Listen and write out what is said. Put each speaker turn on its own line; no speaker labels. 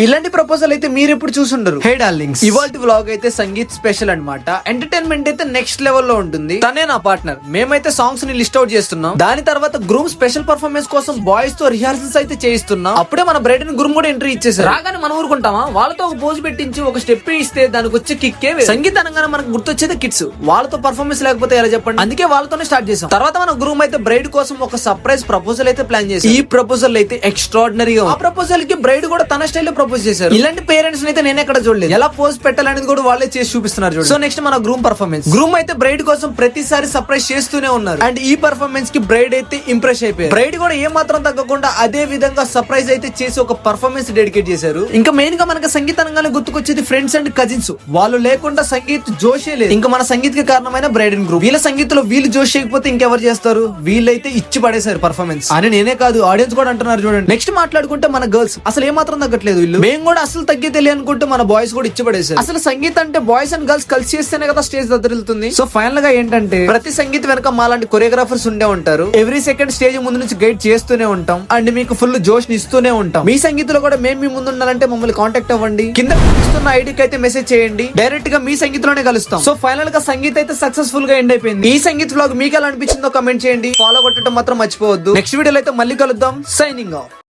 ఇలాంటి ప్రపోజల్ అయితే మీరు ఎప్పుడు చూసుండరు. హే డార్లింగ్స్, ఇవాల్టి వ్లాగ్ అయితే సంగీత్ స్పెషల్ అన్నమాట. ఎంటర్టైన్మెంట్ అయితే నెక్స్ట్ లెవెల్ లో ఉంటుంది. తనే నా పార్ట్నర్. మేమైతే సాంగ్స్ ని లిస్ట్ అవుట్ చేస్తున్నాం. దాని తర్వాత గ్రూమ్ స్పెషల్ పర్ఫార్మెన్స్ కోసం బాయ్స్ తో రిహార్సల్స్ అయితే చేయిస్తున్నాం. అప్పుడే మన బ్రైడ్ ని గ్రూమ్ కూడా ఎంట్రీ ఇచ్చేసారు. రాగానే మనం ఊరుకుంటామా? వాళ్ళతో ఒక పోజ్ పెట్టించి ఒక స్టెప్ ఇస్తే దానికి వచ్చే కిక్కే వేరు. సంగీత్ అనగానే మనకు గుర్తొచ్చేది కిడ్స్. వాళ్ళతో పర్ఫార్మెన్స్ లేకపోతే ఎలా చెప్పండి. అందుకే వాళ్ళతోనే స్టార్ట్ చేసాం. తర్వాత మన గ్రూమ్ అయితే బ్రైడ్ కోసం ఒక సర్ప్రైజ్ ప్రపోజల్ అయితే ప్లాన్ చేశారు. ఈ ప్రపోజల్ అయితే ఎక్స్ట్రాడినరీగా. ఆ ప్రపోజల్ కి బ్రైడ్ కూడా తన స్టైల్ లో ప్రపోజ్ చేశారు. ఇలాంటి పేరెంట్స్ అయితే నేను ఎక్కడ చూడలేదు. ఎలా పోజ్ పెట్టాలనేది కూడా వాళ్ళే చేసి చూపిస్తున్నారు చూడండి. సో నెక్స్ట్ మన గ్రూమ్ పర్ఫార్మెన్స్. గ్రూమ్ అయితే బ్రైడ్ కోసం ప్రతిసారి సర్ప్రైజ్ చేస్తూనే ఉన్నారు. అండ్ ఈ పర్ఫార్మెన్స్ కి బ్రైడ్ అయితే ఇంప్రెస్ అయిపోయారు. బ్రైడ్ కూడా ఏ మాత్రం తగ్గకుండా అదే విధంగా సర్ప్రైజ్ అయితే చేసి ఒక పర్ఫార్మెన్స్ డెడికేట్ చేశారు. ఇంకా మెయిన్ గా మనకి సంగీత అనగానే గుర్తుకొచ్చేది ఫ్రెండ్స్ అండ్ కజిన్స్. వాళ్ళు లేకుండా సంగీత్ జోషే లేదు. ఇంకా మన సంగీత్ కి కారణమైన బ్రైడ్ అండ్ గ్రూప్. వీళ్ళ సంగీతంలో వీళ్ళు జోష్ చేయకపోతే ఇంకెవరు చేస్తారు? వీళ్ళైతే ఇచ్చి పడేశారు పర్ఫార్మెన్స్ అని నేనే కాదు, ఆడియన్స్ కూడా అంటున్నారు చూడండి. నెక్స్ట్ మాట్లాడుకుంటే మన గర్ల్స్ అసలు ఏ మాత్రం తగ్గట్లేదు. వీళ్ళు మేము కూడా అసలు తగ్గే తెలియ అనుకుంటే మన బాయ్స్ కూడా ఇచ్చి పడేశారు. అసలు సంగీత్ అంటే బాయ్స్ అండ్ గర్ల్స్ కలిసి చేస్తేనే కదా స్టేజ్ దద్దరిల్లుతుంది. సో ఫైనల్ గా ఏంటంటే ప్రతి సంగీత్ వెనక మాలాంటి కొరియోగ్రాఫర్స్ ఉండే ఉంటారు. ఎవ్రీ సెకండ్ స్టేజ్ ముందు నుంచి గైడ్ చేస్తూనే ఉంటాం. అండ్ మీకు ఫుల్ జోష్ ఇస్తూనే ఉంటాం. మీ సంగీతంలో కూడా మేము మీ ముందు ఉండాలంటే మమ్మల్ని కాంటాక్ట్ అవ్వండి. కింద ఇస్తున్న ఐడికి అయితే మెసేజ్ చేయండి. డైరెక్ట్ గా మీ సంగీతంలోనే కలుస్తాం. సో ఫైనల్ గా సంగీత్ అయితే సక్సెస్ఫుల్ గా ఎండ్ అయిపోయింది. ఈ సంగీత్ వ్లాగ్ మీకు ఎలా అనిపించిందో కమెంట్ చేయండి. ఫాలో కొట్టడం మాత్రం మర్చిపోవద్దు. నెక్స్ట్ వీడియోలో అయితే మళ్ళీ కలుద్దాం. Signing off.